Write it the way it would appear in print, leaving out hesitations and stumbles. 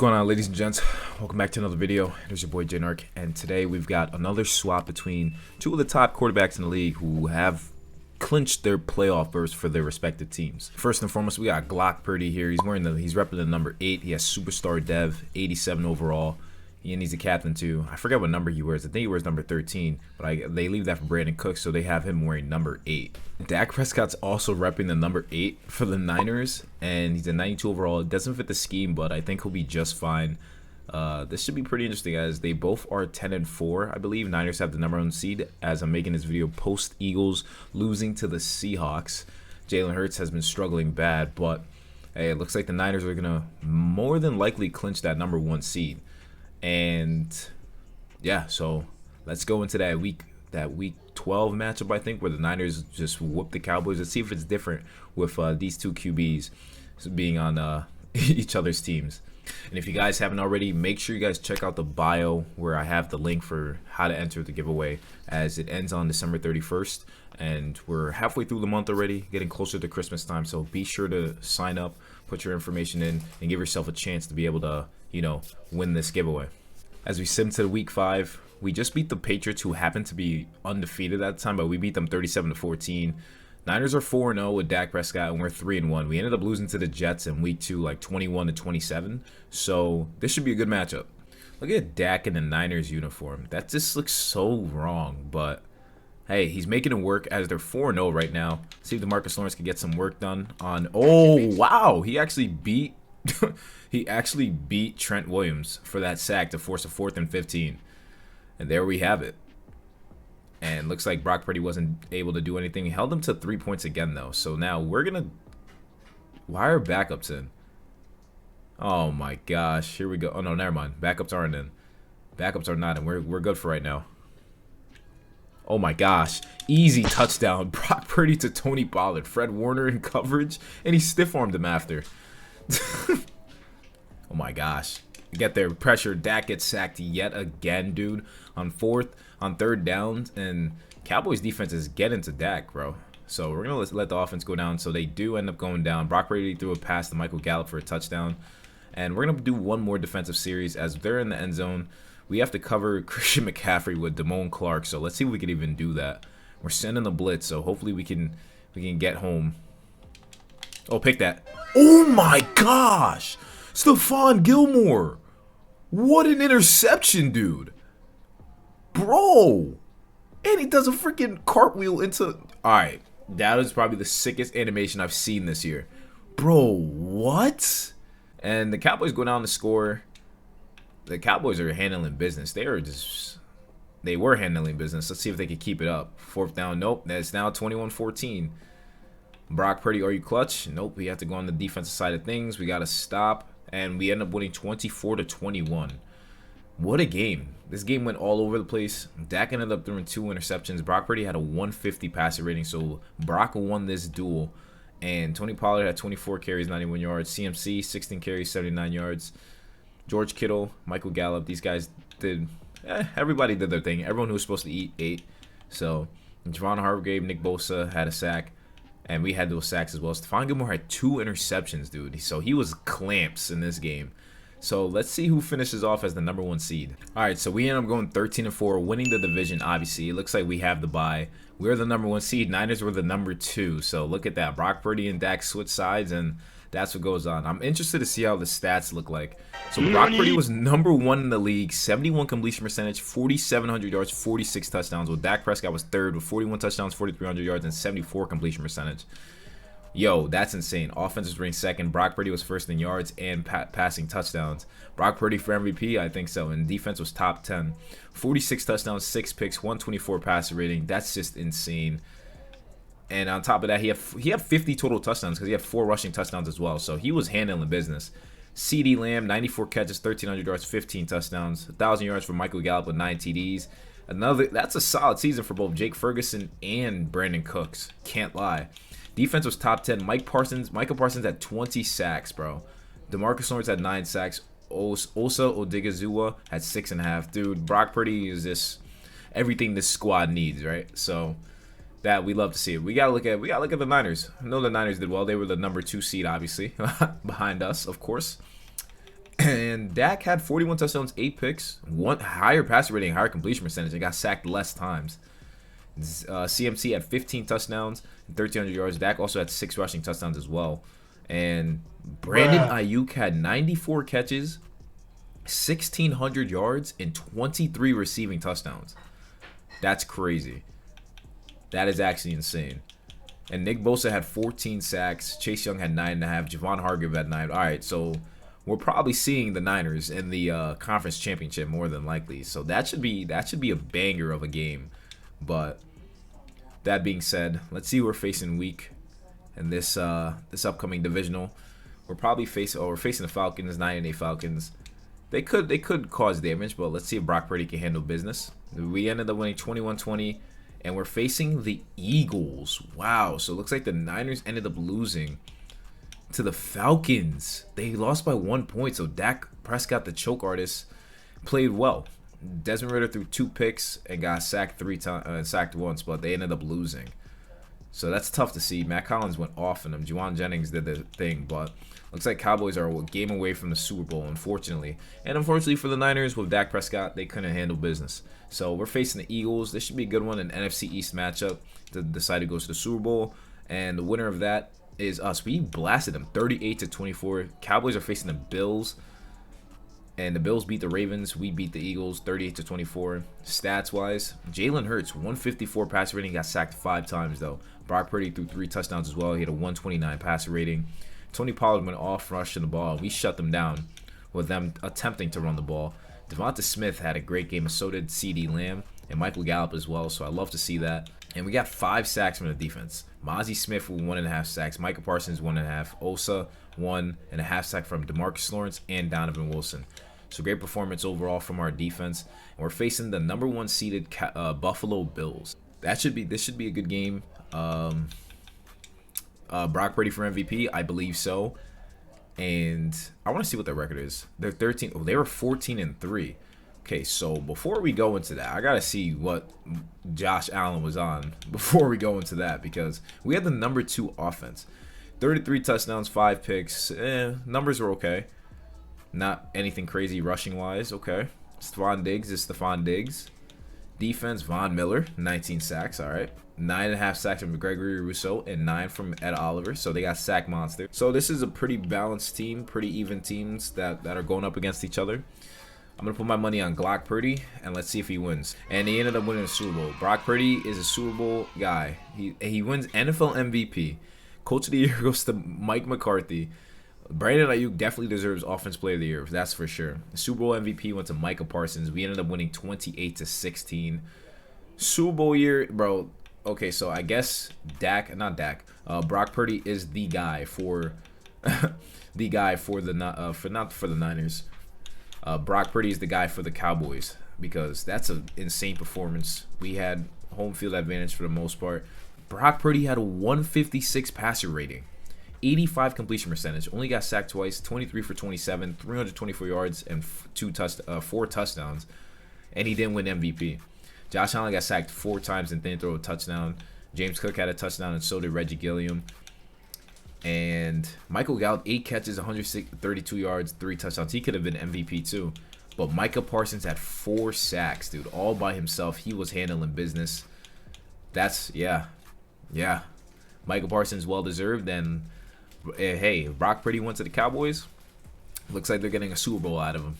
going on, ladies and gents? Welcome back to another video. There's your boy Jaynarc, and today we've got another swap between two of the top quarterbacks in the league who have clinched their playoff berths for their respective teams. First and foremost, we got Purdy here. He's repping the number 8. He has superstar dev, 87 overall. And he's a captain too. I forget what number he wears. I think he wears number 13, but they leave that for Brandon Cooks, so they have him wearing number 8. Dak Prescott's also repping the number 8 for the Niners, and he's a 92 overall. It doesn't fit the scheme, but I think he'll be just fine. This should be pretty interesting, as they both are 10-4, I believe. Niners have the number 1 seed, as I'm making this video post Eagles losing to the Seahawks. Jalen Hurts has been struggling bad, but hey, it looks like the Niners are gonna more than likely clinch that number 1 seed. And yeah, so let's go into that week 12 matchup, I think, where the Niners just whoop the Cowboys. Let's see if it's different with these two QBs being on each other's teams. And if you guys haven't already, make sure you guys check out the bio where I have the link for how to enter the giveaway, as it ends on December 31st. And we're halfway through the month already, getting closer to Christmas time. So be sure to sign up, put your information in, and give yourself a chance to be able to, win this giveaway. As we sim to week 5, we just beat the Patriots, who happened to be undefeated at the time, but we beat them 37-14. Niners are 4-0 with Dak Prescott, and we're 3-1. We ended up losing to the Jets in week 2, like 21-27. So this should be a good matchup. Look at Dak in the Niners uniform. That just looks so wrong, but hey, he's making it work, as they're 4-0 right now. See if DeMarcus Lawrence can get some work done on. Oh wow, he actually beat Trent Williams for that sack to force a 4th and 15. And there we have it. And looks like Brock Purdy wasn't able to do anything. He held him to 3 points again, though. So now we're going to... Why are backups in? Oh, my gosh. Here we go. Oh, no, never mind. Backups aren't in. Backups are not in. We're good for right now. Oh, my gosh. Easy touchdown. Brock Purdy to Tony Pollard. Fred Warner in coverage. And he stiff-armed him after. Oh, my gosh. Get their pressure. Dak gets sacked yet again, dude. On 3rd downs, and Cowboys defense is getting to Dak, bro. So we're gonna let the offense go down. So they do end up going down. Brock Purdy threw a pass to Michael Gallup for a touchdown, and we're gonna do one more defensive series as they're in the end zone. We have to cover Christian McCaffrey with Damone Clark. So let's see if we can even do that. We're sending the blitz, so hopefully we can get home. Oh, pick that! Oh my gosh, Stephon Gilmore! What an interception, dude! Bro! And he does a freaking cartwheel into... Alright, that is probably the sickest animation I've seen this year. Bro, what? And the Cowboys go down to score. The Cowboys are handling business. They were handling business. Let's see if they can keep it up. 4th down, nope. That's now 21-14. Brock Purdy, are you clutch? Nope, we have to go on the defensive side of things. We got to stop. And we end up winning 24-21. What a game. This game went all over the place. Dak ended up throwing 2 interceptions. Brock Purdy had a 150 passer rating, so Brock won this duel. And Tony Pollard had 24 carries, 91 yards. CMC, 16 carries, 79 yards. George Kittle, Michael Gallup, these guys did... everybody did their thing. Everyone who was supposed to eat ate. So, Javon Hargrave, Nick Bosa had a sack. And we had those sacks as well. Stephon Gilmore had 2 interceptions, dude. So he was clamps in this game. So let's see who finishes off as the number 1 seed. All right, so we end up going 13-4, winning the division, obviously. It looks like we have the bye. We're the number 1 seed. Niners were the number 2. So look at that. Brock Purdy and Dak switch sides, and that's what goes on. I'm interested to see how the stats look like. So Brock Purdy was number 1 in the league, 71 completion percentage, 4,700 yards, 46 touchdowns. While Dak Prescott was 3rd with 41 touchdowns, 4,300 yards, and 74 completion percentage. Yo, that's insane. Offense was ranked 2nd. Brock Purdy was 1st in yards and passing touchdowns. Brock Purdy for MVP, I think so. And defense was top 10. 46 touchdowns, 6 picks, 124 passer rating. That's just insane. And on top of that, he had 50 total touchdowns because he had 4 rushing touchdowns as well. So he was handling business. CeeDee Lamb, 94 catches, 1,300 yards, 15 touchdowns. 1,000 yards for Michael Gallup with 9 TDs. That's a solid season for both Jake Ferguson and Brandon Cooks. Can't lie. Defense was top 10. Michael Parsons had 20 sacks, bro. DeMarcus Lawrence had 9 sacks. Osa Odigizua had 6.5. Dude, Brock Purdy is just everything this squad needs, right? So that we love to see it. We gotta look at the Niners. I know the Niners did well. They were the number 2 seed, obviously, behind us, of course. And Dak had 41 touchdowns, 8 picks, one higher passer rating, higher completion percentage, and got sacked less times. CMC had 15 touchdowns and 1,300 yards. Dak also had 6 rushing touchdowns as well. And Brandon Ayuk had 94 catches, 1,600 yards, and 23 receiving touchdowns. That's crazy. That is actually insane. And Nick Bosa had 14 sacks. Chase Young had 9.5. Javon Hargrave had 9. All right, so we're probably seeing the Niners in the conference championship more than likely. So that should be a banger of a game. But that being said, let's see who we're facing week in this upcoming divisional. We're facing the Falcons, 9-8 Falcons. They could cause damage, but let's see if Brock Purdy can handle business. We ended up winning 21-20, and we're facing the Eagles. Wow, so it looks like the Niners ended up losing to the Falcons. They lost by 1 point, so Dak Prescott, the choke artist, played well. Desmond Ridder threw 2 picks and got sacked sacked once, but they ended up losing. So that's tough to see. Matt Collins went off on them. Juwan Jennings did the thing, but looks like Cowboys are a game away from the Super Bowl, unfortunately. And unfortunately for the Niners, with Dak Prescott, they couldn't handle business. So we're facing the Eagles. This should be a good one, an NFC East matchup to decide who goes to the Super Bowl. And the winner of that is us. We blasted them 38-24. Cowboys are facing the Bills. And the Bills beat the Ravens. We beat the Eagles 38-24. Stats-wise, Jalen Hurts, 154 passer rating, got sacked 5 times, though. Brock Purdy threw 3 touchdowns as well. He had a 129 passer rating. Tony Pollard went off rushing the ball. We shut them down with them attempting to run the ball. Devonta Smith had a great game, and so did CeeDee Lamb and Michael Gallup as well, so I love to see that. And we got 5 sacks from the defense. Mozzie Smith with 1.5 sacks. Micah Parsons 1.5. Osa 1.5 sack from DeMarcus Lawrence and Donovan Wilson. So great performance overall from our defense. And we're facing the number 1 seeded Buffalo Bills. This should be a good game. Brock Purdy for MVP, I believe so. And I want to see what their record is. They're 13. Oh, they were 14-3. Okay, so before we go into that, I gotta see what Josh Allen was on before we go into that, because we had the number 2 offense. 33 touchdowns, 5 picks. Numbers were okay. Not anything crazy rushing wise. Okay. Stephon Diggs. Defense, Von Miller, 19 sacks. All right. 9.5 sacks from Gregory Rousseau and 9 from Ed Oliver. So they got sack monster. So this is a pretty balanced team, pretty even teams that are going up against each other. I'm going to put my money on Brock Purdy, and let's see if he wins. And he ended up winning the Super Bowl. Brock Purdy is a Super Bowl guy. He wins NFL MVP. Coach of the Year goes to Mike McCarthy. Brandon Ayuk definitely deserves Offensive Player of the Year, that's for sure. The Super Bowl MVP went to Micah Parsons. We ended up winning 28-16. Super Bowl year, bro. Okay, so I guess Brock Purdy is the guy for not for the Niners. Brock Purdy is the guy for the Cowboys, because that's an insane performance. We had home field advantage for the most part. Brock Purdy had a 156 passer rating, 85 completion percentage, only got sacked twice, 23 for 27, 324 yards, and 4 touchdowns, and he didn't win MVP. Josh Allen got sacked 4 times and didn't throw a touchdown. James Cook had a touchdown, and so did Reggie Gilliam. And Michael Gallup, 8 catches, 132 yards, 3 touchdowns. He could have been MVP too. But Micah Parsons had 4 sacks, dude, all by himself. He was handling business. Yeah. Michael Parsons, well-deserved. And, hey, Brock Purdy went to the Cowboys. Looks like they're getting a Super Bowl out of him.